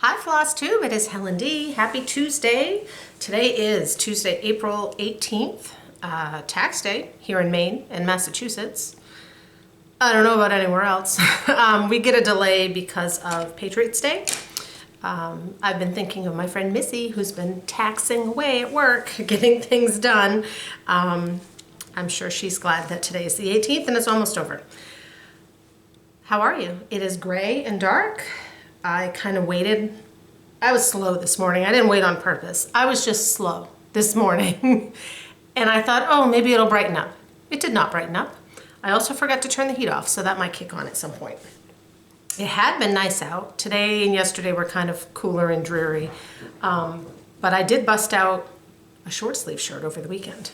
Hi Flosstube, it is Helen D. Happy Tuesday. Today is Tuesday, April 18th, tax day here in Maine and Massachusetts. I don't know about anywhere else. We get a delay because of Patriots Day. I've been thinking of my friend Missy, who's been taxing away at work, getting things done. I'm sure she's glad that today is the 18th and it's almost over. How are you? It is gray and dark. I kind of waited. I was slow this morning. I didn't wait on purpose. I was just slow this morning. And I thought, oh, maybe it'll brighten up. It did not brighten up. I also forgot to turn the heat off, so that might kick on at some point. It had been nice out. Today and yesterday were kind of cooler and dreary. But I did bust out a short sleeve shirt over the weekend.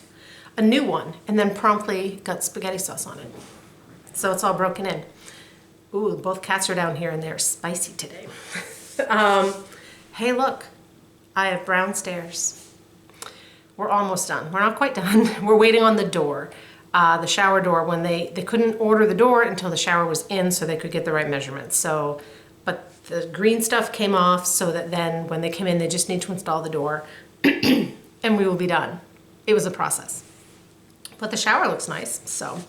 A new one, and then promptly got spaghetti sauce on it. So it's all broken in. Ooh, both cats are down here and they're spicy today. Hey, look, I have brown stairs. We're almost done. We're not quite done. We're waiting on the door, the shower door. When they couldn't order the door until the shower was in so they could get the right measurements. So, but the green stuff came off so that then when they come in, they just need to install the door and we will be done. It was a process, but the shower looks nice, so.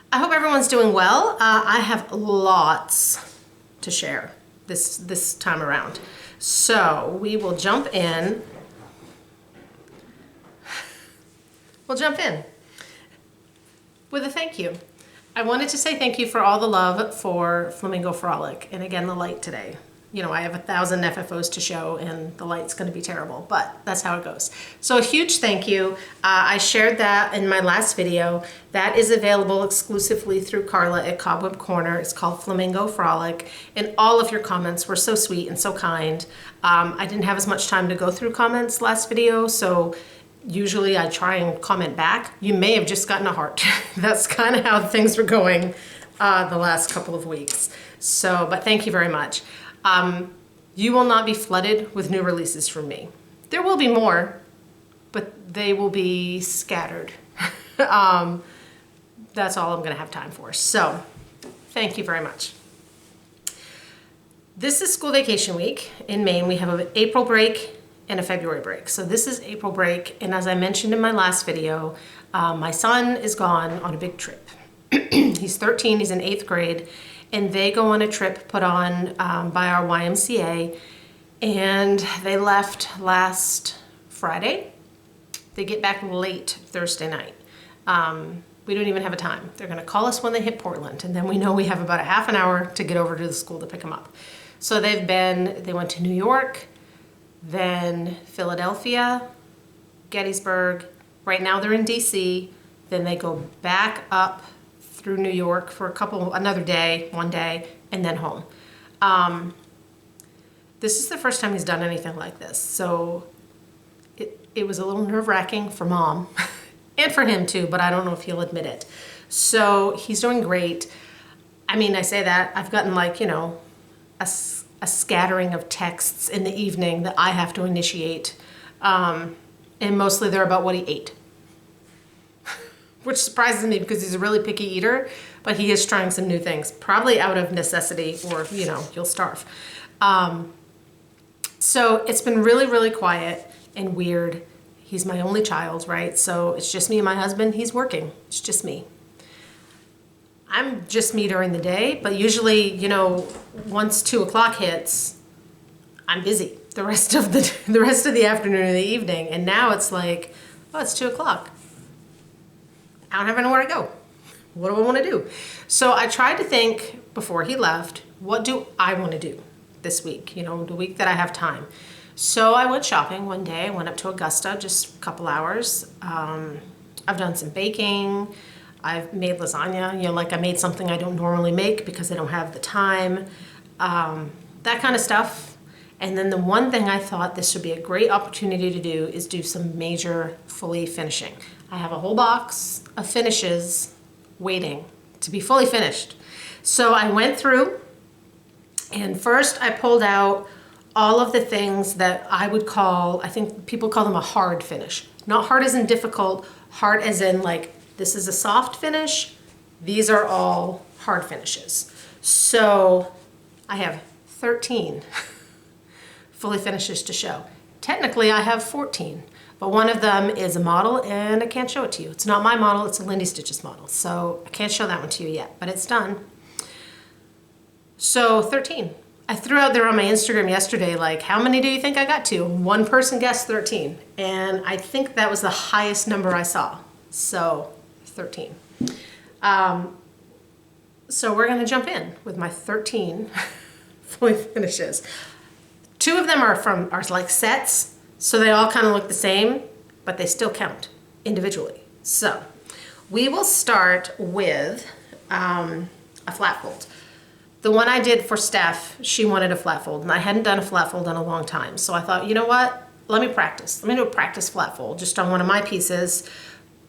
I hope everyone's doing well. I have lots to share this time around. So we will jump in. We'll jump in with a thank you. I wanted to say thank you for all the love for Flamingo Frolic. And again, the light today. You know, I have 1,000 FFOs to show and the light's gonna be terrible, but that's how it goes. So a huge thank you. I shared that in my last video. That is available exclusively through Carla at Cobweb Corner. It's called Flamingo Frolic. And all of your comments were so sweet and so kind. I didn't have as much time to go through comments last video, so usually I try and comment back. You may have just gotten a heart. That's kind of how things were going the last couple of weeks. So, but thank you very much. You will not be flooded with new releases from me. There will be more, but they will be scattered. That's all I'm gonna have time for. So, thank you very much. This is school vacation week in Maine. We have an April break and a February break. So this is April break, and as I mentioned in my last video, my son is gone on a big trip. He's 13, he's in 8th grade, and they go on a trip put on by our YMCA, and they left last Friday. They get back late Thursday night. We don't even have a time. They're gonna call us when they hit Portland, and then we know we have about a half an hour to get over to the school to pick them up. So they went to New York, then Philadelphia, Gettysburg. Right now they're in DC. Then they go back up through New York for another day, one day, and then home. This is the first time he's done anything like this. So it was a little nerve-wracking for mom and for him too, but I don't know if he'll admit it. So he's doing great. I mean, I say that, I've gotten like, you know, a scattering of texts in the evening that I have to initiate. And mostly they're about what he ate. Which surprises me because he's a really picky eater, but he is trying some new things, probably out of necessity or, you know, he'll starve. So it's been really, really quiet and weird. He's my only child, right? So it's just me and my husband. He's working. It's just me. I'm just me during the day, but usually, you know, once 2 o'clock hits, I'm busy the rest of the afternoon and the evening. And now it's like, oh, it's 2 o'clock. I don't have anywhere to go. What do I want to do? So I tried to think before he left, what do I want to do this week? You know, the week that I have time. So I went shopping one day. I went up to Augusta, just a couple hours. I've done some baking. I've made lasagna. You know, like I made something I don't normally make because I don't have the time. That kind of stuff. And then the one thing I thought this would be a great opportunity to do is do some major fully finishing. I have a whole box of finishes waiting to be fully finished. So I went through, and first I pulled out all of the things that I would call, I think people call them a hard finish. Not hard as in difficult, hard as in like, this is a soft finish, these are all hard finishes. So I have 13 fully finishes to show. Technically I have 14, but one of them is a model and I can't show it to you. It's not my model, it's a Lindy Stitches model. So I can't show that one to you yet, but it's done. So 13. I threw out there on my Instagram yesterday, like, how many do you think I got to? One person guessed 13. And I think that was the highest number I saw. So 13. So we're gonna jump in with my 13 fully finishes. 2 of them are like sets, so they all kind of look the same, but they still count individually. So we will start with a flat fold. The one I did for Steph, she wanted a flat fold, and I hadn't done a flat fold in a long time. So I thought, you know what? Let me practice. Let me do a practice flat fold just on one of my pieces.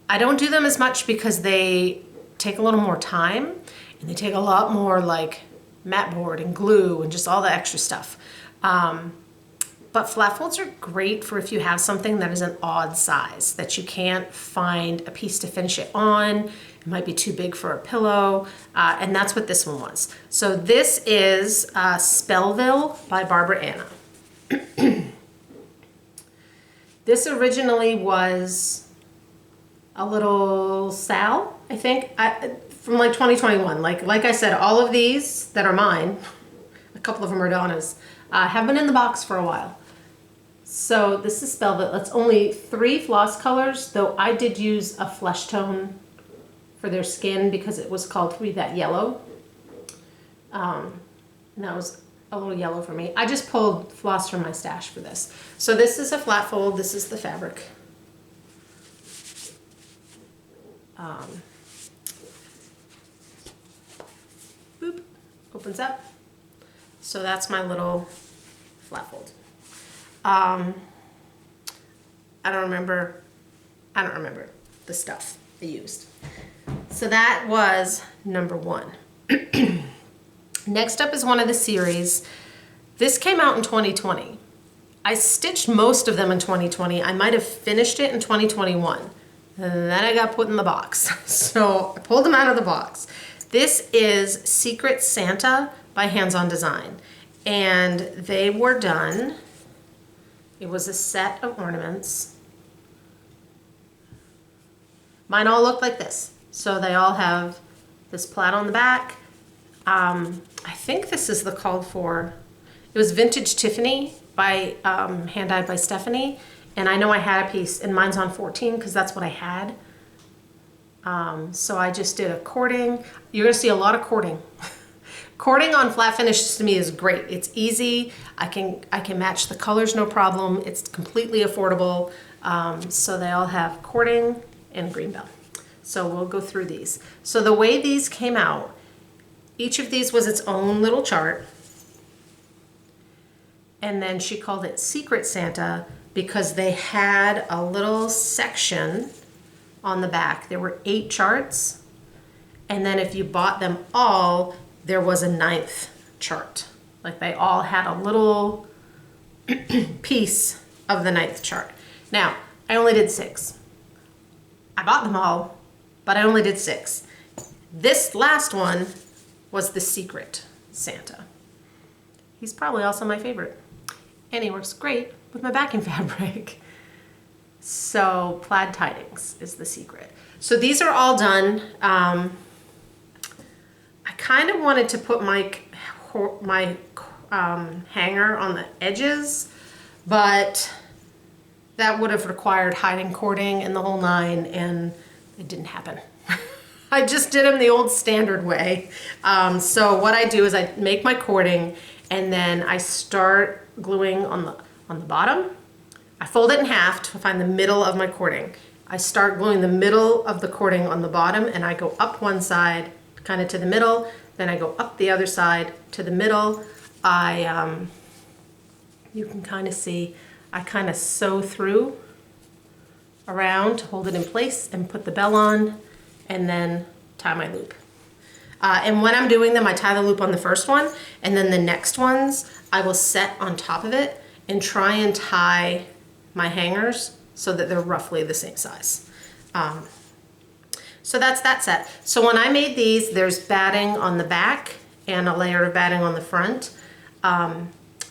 I don't do them as much because they take a little more time, and they take a lot more like mat board and glue and just all the extra stuff. But flat folds are great for if you have something that is an odd size that you can't find a piece to finish it on. It might be too big for a pillow, and that's what this one was. So this is Spellville by Barbara Anna. This originally was a little Sal, I think, from like 2021. Like I said, all of these that are mine, a couple of them are Donna's, have been in the box for a while. So this is Spellville. It's only 3 floss colors, though I did use a flesh tone for their skin because it was called to be that yellow. And that was a little yellow for me. I just pulled floss from my stash for this. So this is a flat fold. This is the fabric. Boop, opens up. So that's my little flat fold. I don't remember the stuff I used. So that was number 1. Next up is one of the series. This came out in 2020. I stitched most of them in 2020. I might have finished it in 2021. And then I got put in the box. So I pulled them out of the box. This is Secret Santa by Hands On Design. And they were done. It was a set of ornaments. Mine all look like this. So they all have this plaid on the back. I think this is the called for. It was Vintage Tiffany by hand dyed by Stephanie. And I know I had a piece, and mine's on 14 because that's what I had. So I just did a cording. You're gonna see a lot of cording. Cording on flat finishes to me is great. It's easy. I can match the colors no problem. It's completely affordable. So they all have cording and green bell. So we'll go through these. So the way these came out, each of these was its own little chart. And then she called it Secret Santa because they had a little section on the back. There were 8 charts. And then if you bought them all, there was a 9th chart. Like they all had a little piece of the 9th chart. Now, I only did 6. I bought them all, but I only did 6. This last one was the Secret Santa. He's probably also my favorite. And he works great with my backing fabric. So plaid tidings is the secret. So these are all done. I kind of wanted to put my hanger on the edges, but that would have required hiding cording and the whole 9, and it didn't happen. I just did them the old standard way. So what I do is I make my cording, and then I start gluing on the bottom. I fold it in half to find the middle of my cording. I start gluing the middle of the cording on the bottom, and I go up one side, kind of to the middle, then I go up the other side to the middle. You can kind of see, I kind of sew through around to hold it in place and put the bell on, and then tie my loop. And when I'm doing them, I tie the loop on the first one, and then the next ones I will set on top of it and try and tie my hangers so that they're roughly the same size. So that's that set. So when I made these, there's batting on the back and a layer of batting on the front.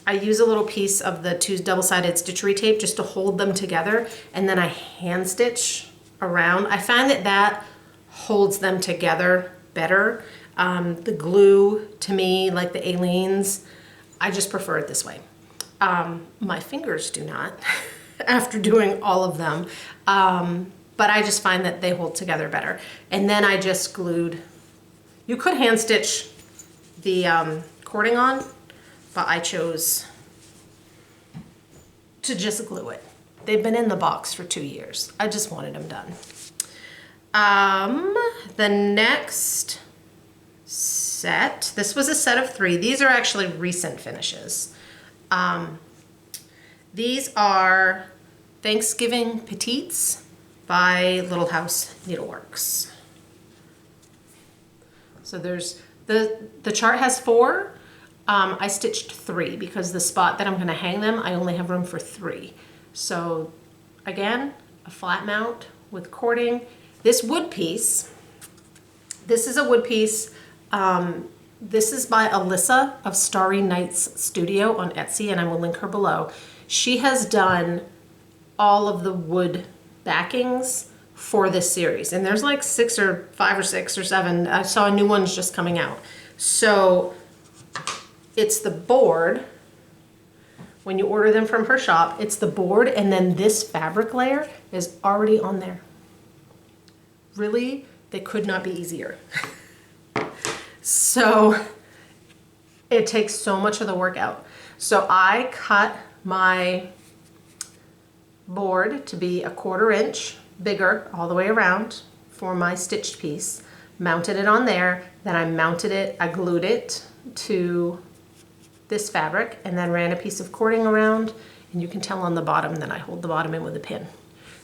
I use a little piece of the two double-sided stitchery tape just to hold them together, and then I hand stitch around. I find that that holds them together better. The glue, to me, like the Aleene's, I just prefer it this way. My fingers do not after doing all of them, but I just find that they hold together better. And then I just glued, you could hand stitch the cording on, but I chose to just glue it. They've been in the box for 2 years. I just wanted them done. The next set, this was a set of 3. These are actually recent finishes. These are Thanksgiving Petites by Little House Needleworks. So there's, the chart has 4. I stitched 3 because the spot that I'm gonna hang them, I only have room for 3. So again, a flat mount with cording. This wood piece, this is a wood piece. This is by Alyssa of Starry Nights Studio on Etsy, and I will link her below. She has done all of the wood backings for this series, and there's like 5 or 6 or 7. I saw a new one's just coming out. So it's the board. When you order them from her shop, it's the board, and then this fabric layer is already on there. Really, they could not be easier. So it takes so much of the work out. So I cut my board to be 1/4 inch bigger all the way around for my stitched piece, mounted it on there, then I mounted it, I glued it to this fabric, and then ran a piece of cording around, and you can tell on the bottom that I hold the bottom in with a pin.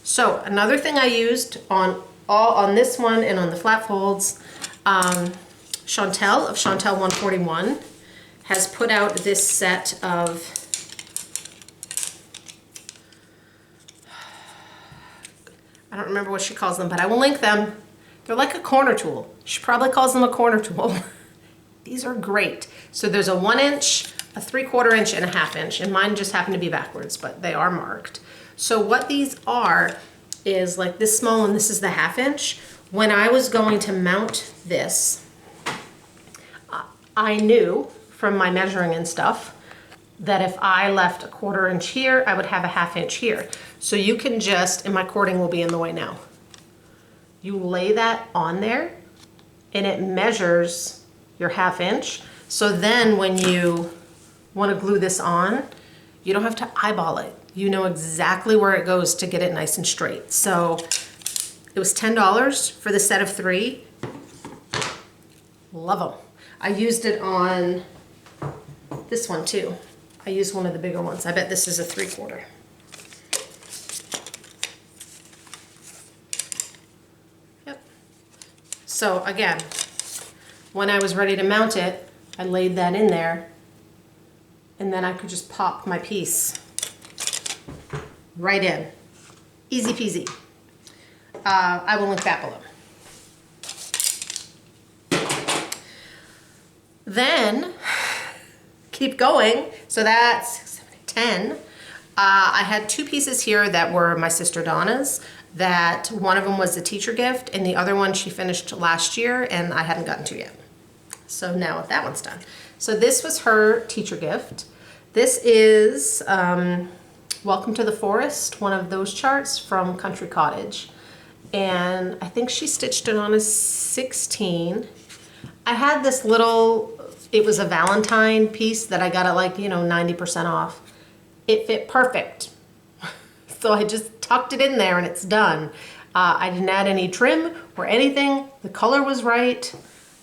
So another thing I used on this one and on the flat folds, Chantel of Chantel 141 has put out this set of I don't remember what she calls them, but I will link them. They're like a corner tool. She probably calls them a corner tool. These are great. So there's a 1 inch, a 3/4 inch, and a 1/2 inch, and mine just happen to be backwards, but they are marked. So what these are is like this small, and this is the 1/2 inch. When I was going to mount this, I knew from my measuring and stuff that if I left a 1/4 inch here, I would have a 1/2 inch here. So you can just, and my cording will be in the way now. You lay that on there and it measures your 1/2 inch. So then when you want to glue this on, you don't have to eyeball it. You know exactly where it goes to get it nice and straight. So it was $10 for the set of 3. Love them. I used it on this one too. I used one of the bigger ones. I bet this is a 3/4. Yep. So again, when I was ready to mount it, I laid that in there, and then I could just pop my piece right in. Easy peasy. I will link that below. Then, keep going. So that's 6, 7, 10. I had 2 pieces here that were my sister Donna's. That one of them was a teacher gift, and the other one she finished last year, and I hadn't gotten to yet. So now that one's done. So this was her teacher gift. This is Welcome to the Forest, one of those charts from Country Cottage. And I think she stitched it on a 16. I had this little, it was a Valentine piece that I got at like, 90% off. It fit perfect. So I just tucked it in there and it's done. I didn't add any trim or anything. The color was right.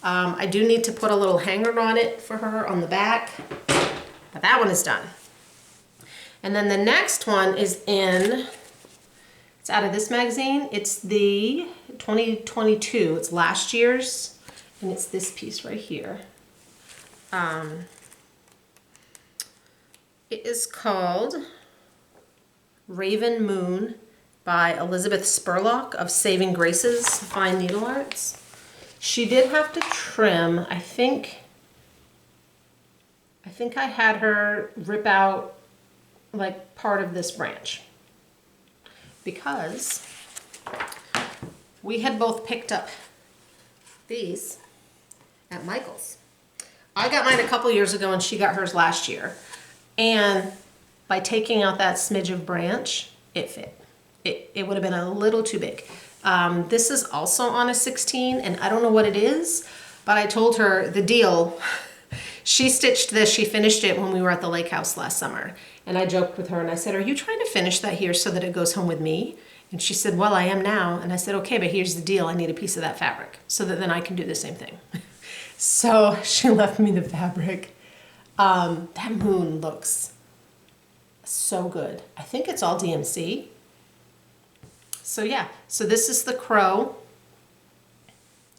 I do need to put a little hanger on it for her on the back, but that one is done. And then the next one is it's out of this magazine. It's the 2022, it's last year's, and it's this piece right here. It is called Raven Moon by Elizabeth Spurlock of Saving Grace's Fine Needle Arts. She did have to trim, I think I think I had her rip out like part of this branch because we had both picked up these at Michael's. I got mine a couple years ago and she got hers last year. And by taking out that smidge of branch, it fit. It would have been a little too big. This is also on a 16 and I don't know what it is, but I told her the deal. She stitched this, she finished it when we were at the lake house last summer. And I joked with her and I said, are you trying to finish that here so that it goes home with me? And she said, well, I am now. And I said, okay, but here's the deal. I need a piece of that fabric so that then I can do the same thing. So she left me the fabric. That moon looks so good. I think it's all DMC. So yeah, so this is the crow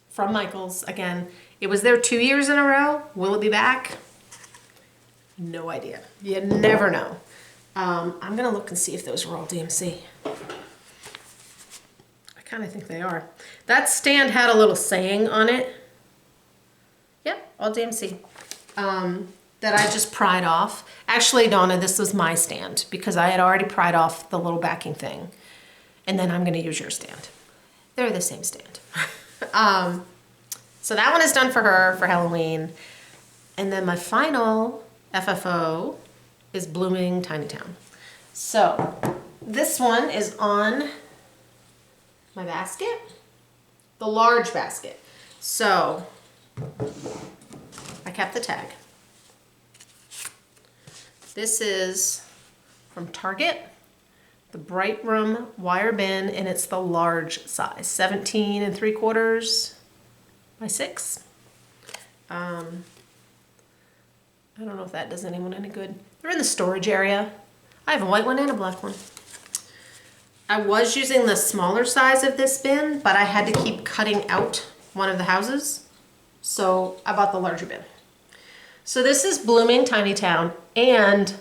from Michael's. Again, it was there 2 years in a row. Will it be back? No idea. You never know. I'm gonna look and see if those were all DMC. I kind of think they are. That stand had a little saying on it. Yep, all DMC. That I just pried off. Actually, Donna, this was my stand because I had already pried off the little backing thing. And then I'm gonna use your stand. They're the same stand. So that one is done for her for Halloween. And then my final FFO is Blooming Tiny Town. So this one is on my basket, the large basket. So I kept the tag. This is from Target, the Bright Room wire bin, and it's the large size, 17 3/4 by 6. I don't know if that does anyone any good. They're in the storage area. I have a white one and a black one. I was using the smaller size of this bin, but I had to keep cutting out one of the houses. So I bought the larger bin. So this is Blooming Tiny Town, and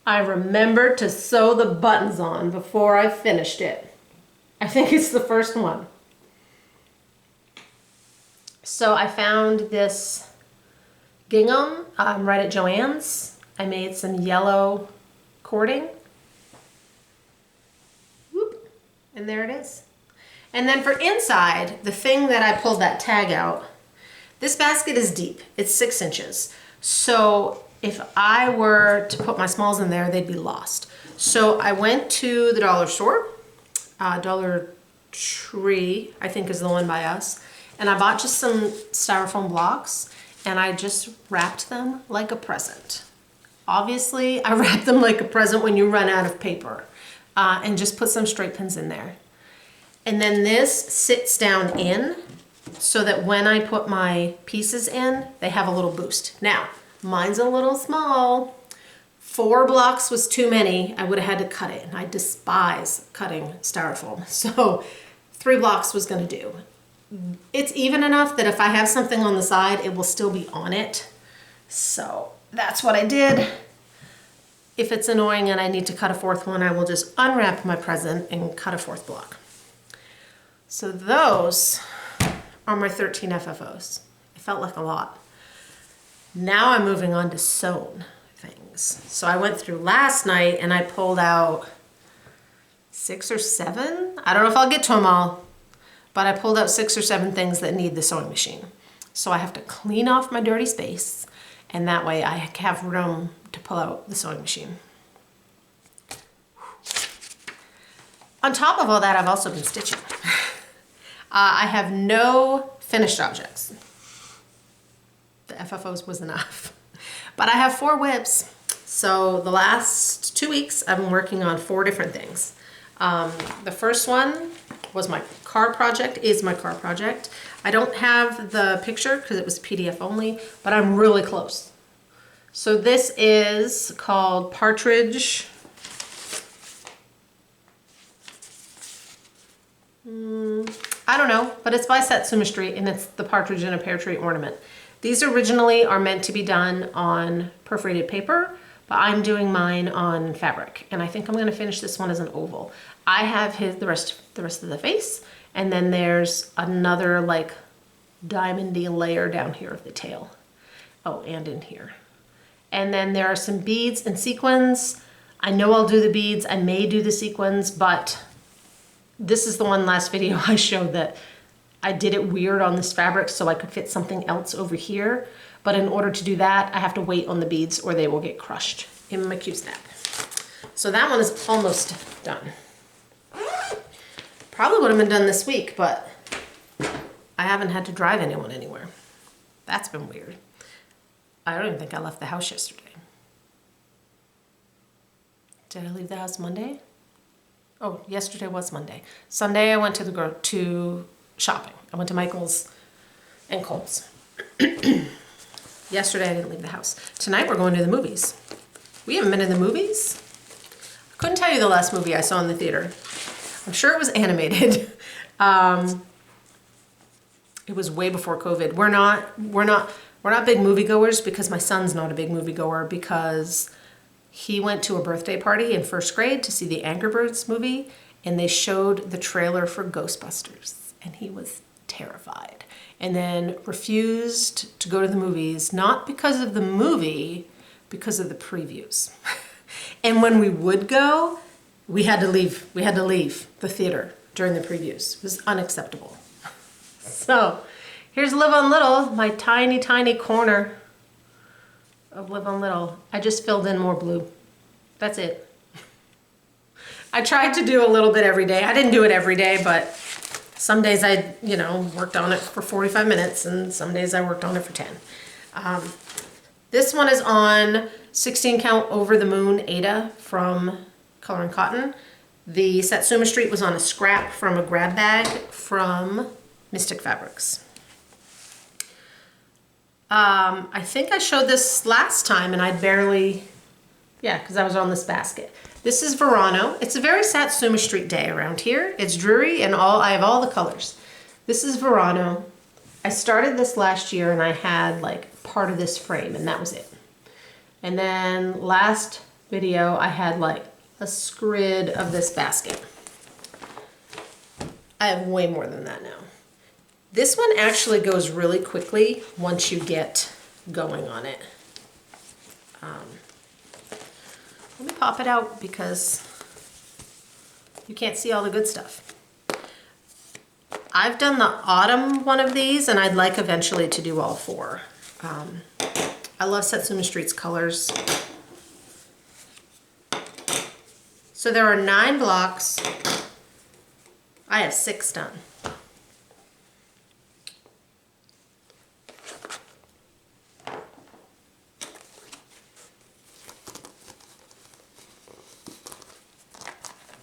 I remembered to sew the buttons on before I finished it. I think it's the first one. So I found this gingham right at Joann's. I made some yellow cording. Whoop, and there it is. And then for inside, the thing that I pulled that tag out, this basket is deep. It's 6 inches. So if I were to put my smalls in there, they'd be lost. So I went to the dollar store, Dollar Tree, I think is the one by us. And I bought just some styrofoam blocks and I just wrapped them like a present. Obviously, I wrap them like a present when you run out of paper, and just put some straight pins in there. And then this sits down in so that when I put my pieces in, they have a little boost. Now, mine's a little small. 4 blocks was too many. I would have had to cut it, and I despise cutting styrofoam. So 3 blocks was gonna do. It's even enough that if I have something on the side, it will still be on it. So that's what I did. If it's annoying and I need to cut a 4th one, I will just unwrap my present and cut a 4th block. So those are my 13 FFOs. It felt like a lot. Now I'm moving on to sewn things. So I went through last night and I pulled out 6 or 7. I don't know if I'll get to them all, but I pulled out 6 or 7 things that need the sewing machine. So I have to clean off my dirty space, and that way I have room to pull out the sewing machine. On top of all that, I've also been stitching. I have no finished objects. The FFOs was enough. But I have 4 WIPs. So the last 2 weeks, I've been working on 4 different things. The first one was my car project, is my car project. I don't have the picture because it was PDF only, but I'm really close. So this is called Partridge. I don't know, but it's by Satsuma Street, and it's the partridge in a pear tree ornament. These originally are meant to be done on perforated paper, but I'm doing mine on fabric, and I think I'm gonna finish this one as an oval. I have the rest of the face, and then there's another like diamondy layer down here of the tail. Oh, and in here. And then there are some beads and sequins. I know I'll do the beads, I may do the sequins, but this is the one last video I showed that I did it weird on this fabric so I could fit something else over here. But in order to do that, I have to wait on the beads or they will get crushed in my Q-snap. So that one is almost done. Probably would have been done this week, but I haven't had to drive anyone anywhere. That's been weird. I don't even think I left the house yesterday. Did I leave the house Monday? Oh, yesterday was Monday. Sunday I went to shopping. I went to Michael's and Kohl's. Yesterday I didn't leave the house. Tonight we're going to the movies. We haven't been in the movies. I couldn't tell you the last movie I saw in the theater. I'm sure it was animated. It was way before COVID. We're not big moviegoers because my son's not a big moviegoer because he went to a birthday party in first grade to see the Angry Birds movie, and they showed the trailer for Ghostbusters, and he was terrified. And then refused to go to the movies, not because of the movie, because of the previews. And when we would go, we had to leave the theater during the previews. It was unacceptable. So here's Live on Little, my tiny, tiny corner of Live on Little. I just filled in more blue. That's it. I tried to do a little bit every day. I didn't do it every day, but some days I, worked on it for 45 minutes and some days I worked on it for 10. This one is on 16 count Over the Moon Ada from Color and Cotton. The Satsuma Street was on a scrap from a grab bag from Mystic Fabrics. I think I showed this last time and I'd barely, because I was on this basket. This is Verano. It's a very Satsuma Street day around here. It's dreary and I have all the colors. This is Verano. I started this last year and I had like part of this frame and that was it. And then last video I had like a scrid of this basket. I have way more than that now. This one actually goes really quickly once you get going on it. Let me pop it out because you can't see all the good stuff. I've done the autumn one of these and I'd like eventually to do all four. I love Satsuma Street's colors. So there are 9 blocks. I have 6 done.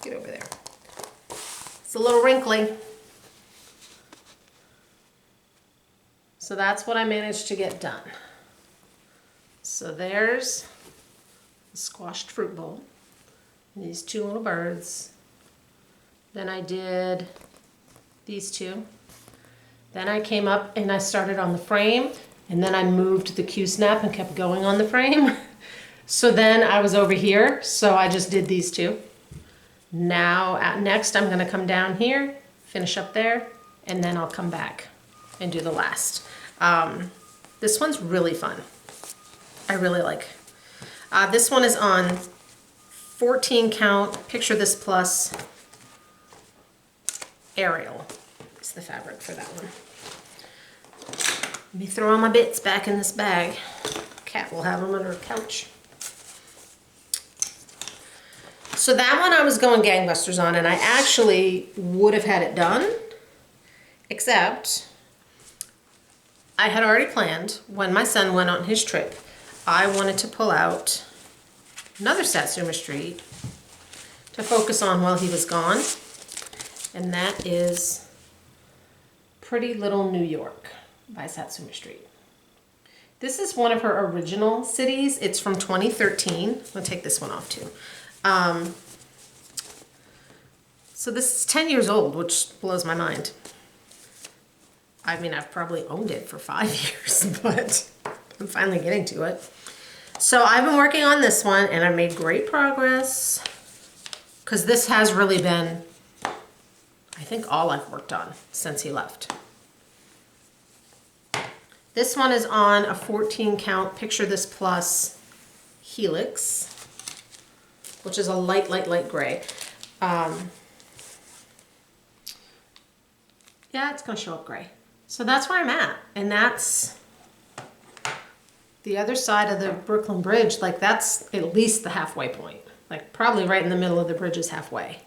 Get over there. It's a little wrinkly. So that's what I managed to get done. So there's the squashed fruit bowl. These 2 little birds. Then I did these 2. Then I came up and I started on the frame, and then I moved the Q-snap and kept going on the frame. So then I was over here, so I just did these 2. Now, next I'm gonna come down here, finish up there, and then I'll come back and do the last. This one's really fun. I really like. This one is on 14 count, Picture This Plus Ariel. It's the fabric for that one. Let me throw all my bits back in this bag. Cat will have them under her couch. So that one I was going gangbusters on, and I actually would have had it done, except I had already planned when my son went on his trip, I wanted to pull out another Satsuma Street to focus on while he was gone, and that is Pretty Little New York by Satsuma Street. This is one of her original cities. It's from 2013. I'm gonna take this one off too. So this is 10 years old, which blows my mind. I mean, I've probably owned it for 5 years, but I'm finally getting to it. So I've been working on this one and I made great progress because this has really been, I think, all I've worked on since he left. This one is on a 14 count Picture This Plus Helix, which is a light gray. Yeah, it's gonna show up gray. So that's where I'm at. And that's the other side of the Brooklyn Bridge. Like that's at least the halfway point. Like probably right in the middle of the bridge is halfway.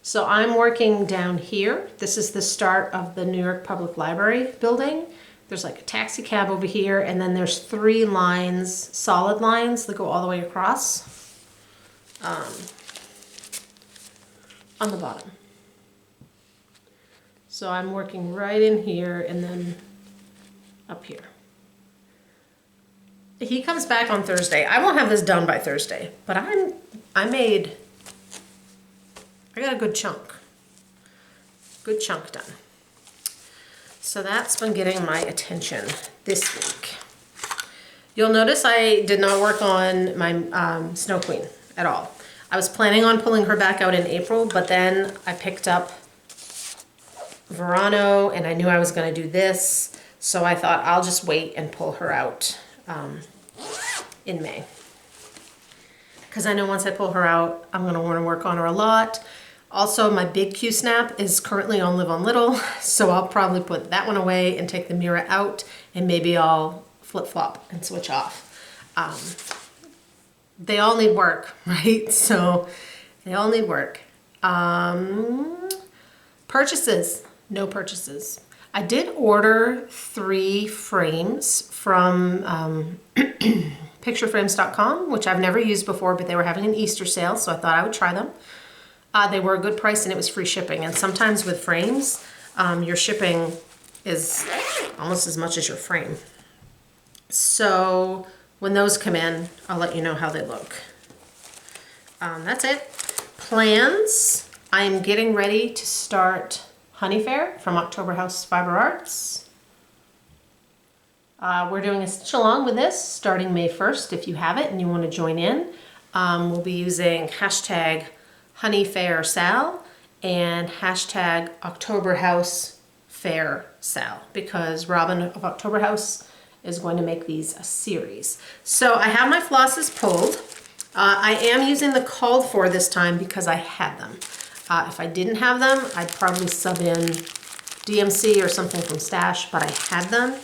So I'm working down here. This is the start of the New York Public Library building. There's like a taxi cab over here, and then there's 3 lines, solid lines that go all the way across on the bottom. So I'm working right in here and then up here. He comes back on Thursday. I won't have this done by Thursday, but I got a good chunk done. So that's been getting my attention this week. You'll notice I did not work on my Snow Queen at all. I was planning on pulling her back out in April, but then I picked up Verano and I knew I was going to do this. So I thought I'll just wait and pull her out in May. Because I know once I pull her out, I'm going to want to work on her a lot. Also, my big Q-snap is currently on Live on Little, so I'll probably put that one away and take the Mira out, and maybe I'll flip-flop and switch off. They all need work, right? So they all need work. Purchases, no purchases. I did order 3 frames from pictureframes.com, which I've never used before, but they were having an Easter sale, so I thought I would try them. They were a good price and it was free shipping. And sometimes with frames, your shipping is almost as much as your frame. So when those come in, I'll let you know how they look. That's it. Plans. I am getting ready to start Honey Fair from October House Fiber Arts. We're doing a stitch along with this starting May 1st. If you have it and you want to join in, we'll be using hashtag HoneyFairSal and hashtag October House Fair Sal, because Robin of October House is going to make these a series. So I have my flosses pulled. I am using the called for this time because I had them. If I didn't have them, I'd probably sub in DMC or something from Stash, but I had them.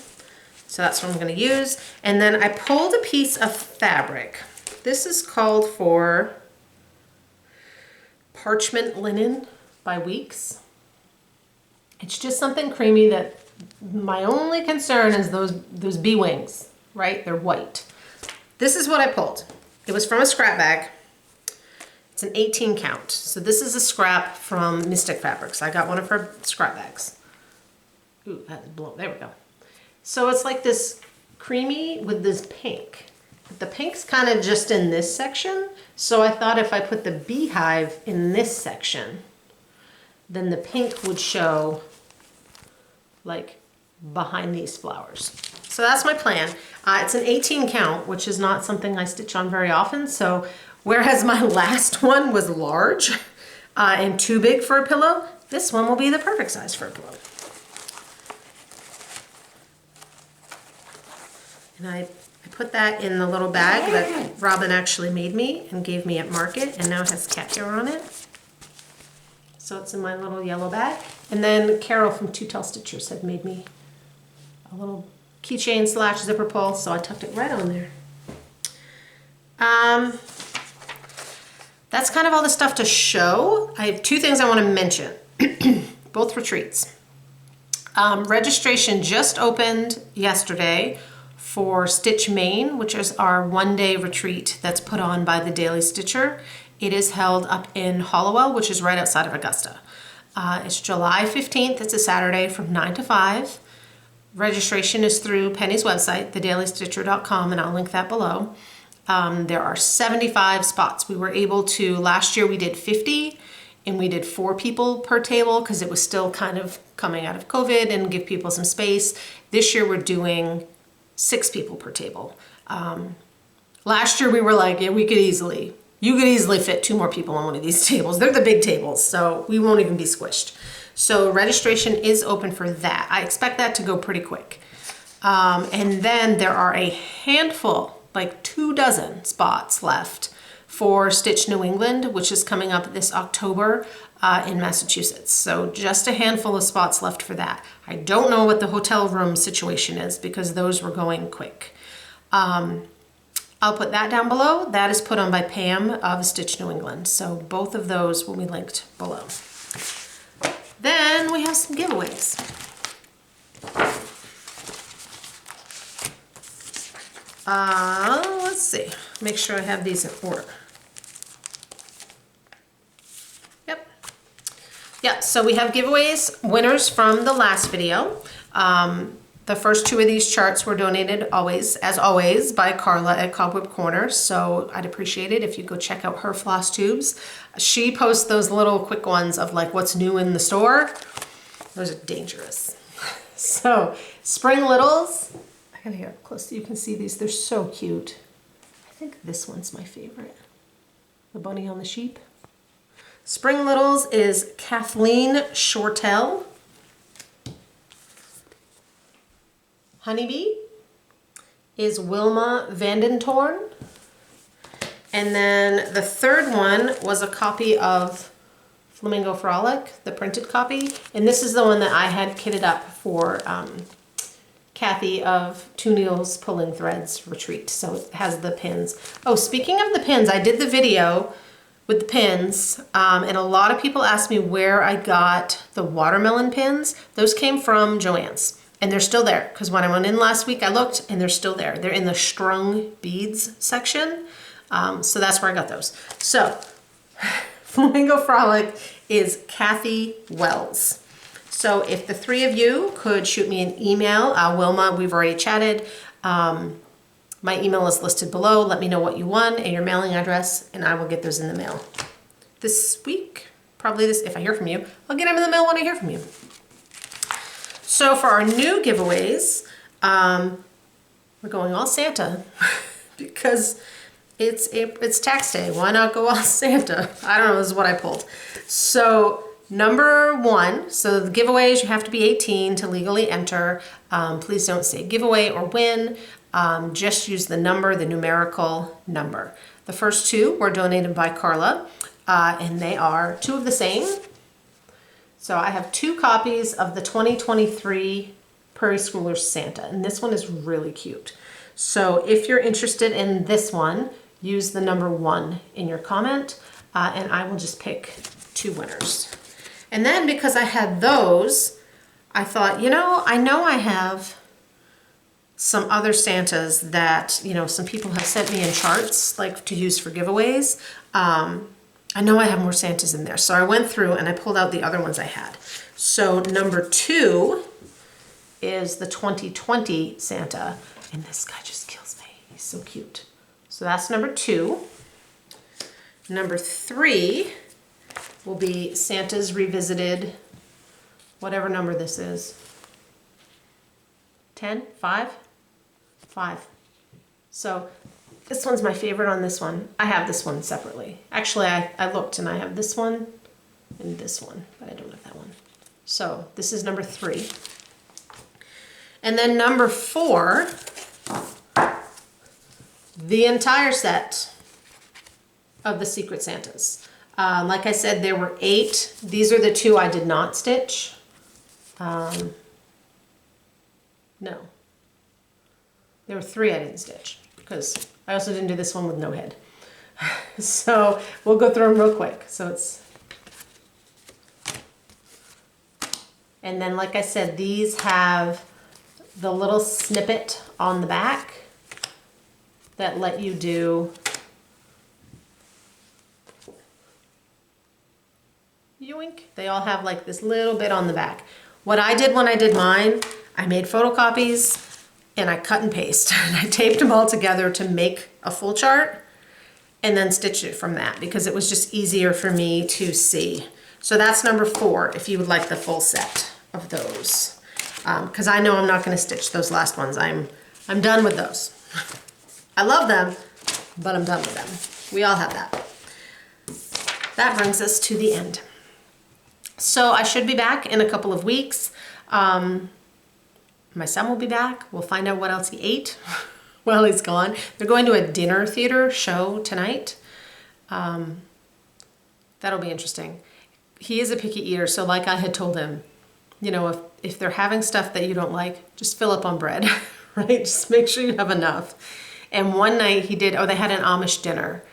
So that's what I'm going to use. And then I pulled a piece of fabric. This is called for Parchment Linen by Weeks. It's just something creamy that my only concern is those bee wings, right? They're white. This is what I pulled. It was from a scrap bag. It's an 18 count. So this is a scrap from Mystic Fabrics. I got one of her scrap bags. Ooh, that is blown. There we go. So it's like this creamy with this pink. The pink's kind of just in this section. So I thought if I put the beehive in this section, then the pink would show like behind these flowers. So that's my plan. It's an 18 count, which is not something I stitch on very often. So whereas my last one was large and too big for a pillow, this one will be the perfect size for a pillow. And I put that in the little bag that Robin actually made me and gave me at market, and now it has cat hair on it. So it's in my little yellow bag. And then Carol from Two Tell Stitchers had made me a little keychain / zipper pull, so I tucked it right on there. That's kind of all the stuff to show. I have 2 things I want to mention, both retreats. Registration just opened yesterday for Stitch Maine, which is our 1-day retreat that's put on by the Daily Stitcher. It is held up in Hollowell, which is right outside of Augusta. It's July 15th. It's a Saturday from 9 to 5. Registration is through Penny's website, thedailystitcher.com, and I'll link that below. There are 75 spots. We were able to, last year we did 50, and we did 4 people per table because it was still kind of coming out of COVID and give people some space. This year we're doing 6 people per table. Last year we were like, yeah, you could easily fit 2 more people on one of these tables. They're the big tables, so we won't even be squished. So registration is open for that. I expect that to go pretty quick. And then there are a handful like 24 spots left for Stitch New England, which is coming up this October in Massachusetts. So just a handful of spots left for that. I don't know what the hotel room situation is because those were going quick. I'll put that down below. That is put on by Pam of Stitch New England. So both of those will be linked below. Then we have some giveaways. Let's see. Make sure I have these in order. Yep. Yeah, so we have giveaways, winners from the last video. The first two of these charts were donated as always, by Carla at Cobweb Corner. So I'd appreciate it if you go check out her floss tubes. She posts those little quick ones of like what's new in the store. Those are dangerous. So Spring Littles, I gotta get up close so you can see these. They're so cute. I think this one's my favorite. The bunny on the sheep. Spring Littles is Kathleen Shortell. Honeybee is Wilma Vandentorn. And then the third one was a copy of Flamingo Frolic, the printed copy. And this is the one that I had kitted up for Kathy of Two Needles Pulling Threads Retreat. So it has the pins. Oh, speaking of the pins, I did the video with the pins, and a lot of people asked me where I got the watermelon pins. Those came from Joann's. And they're still there, because when I went in last week, I looked, and they're still there. They're in the strung beads section, so that's where I got those. So, Flamingo Frolic is Kathy Wells. So if the three of you could shoot me an email, Wilma, we've already chatted. My email is listed below. Let me know what you won and your mailing address, and I will get those in the mail this week. Probably this, if I hear from you. I'll get them in the mail when I hear from you. So for our new giveaways, we're going all Santa because it's tax day. Why not go all Santa? I don't know, this is what I pulled. So number one, so the giveaways, you have to be 18 to legally enter. Please don't say giveaway or win. Just use the number, the numerical number. The first two were donated by Carla, and they are two of the same. So I have two copies of the 2023 Prairie Schoolers Santa, and this one is really cute. So if you're interested in this one, use the number 1 in your comment, and I will just pick two winners. And then because I had those, I thought, you know I have some other Santas that, some people have sent me in charts, like to use for giveaways. I know I have more Santas in there. So I went through and I pulled out the other ones I had. So number 2 is the 2020 Santa. And this guy just kills me. He's so cute. So that's number 2. Number 3 will be Santa's Revisited, whatever number this is. 10? 5? 5. So this one's my favorite on this one. I have this one separately. Actually, I looked and I have this one and this one, but I don't have that one. So this is number 3. And then number 4, the entire set of the Secret Santas. Like I said, there were 8. These are the 2 I did not stitch. No. There were 3 I didn't stitch because I also didn't do this one with no head. So we'll go through them real quick. And then like I said, these have the little snippet on the back that let you do yoink. They all have like this little bit on the back. What I did when I did mine, I made photocopies and I cut and paste and I taped them all together to make a full chart and then stitched it from that because it was just easier for me to see. So that's number 4 if you would like the full set of those. Because I know I'm not going to stitch those last ones. I'm done with those. I love them, but I'm done with them. We all have that. That brings us to the end. So I should be back in a couple of weeks. My son will be back. We'll find out what else he ate while he's gone. They're going to a dinner theater show tonight. That'll be interesting. He is a picky eater, so like I had told him, you know, if they're having stuff that you don't like, just fill up on bread, right? Just make sure you have enough. And one night he did, they had an Amish dinner,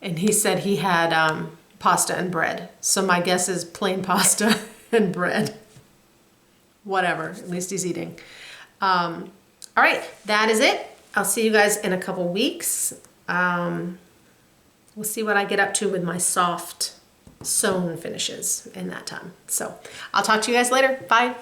and he said he had pasta and bread. So my guess is plain pasta and bread. Whatever, at least he's eating. All right, that is it. I'll see you guys in a couple weeks. We'll see what I get up to with my soft sewn finishes in that time. So I'll talk to you guys later. Bye.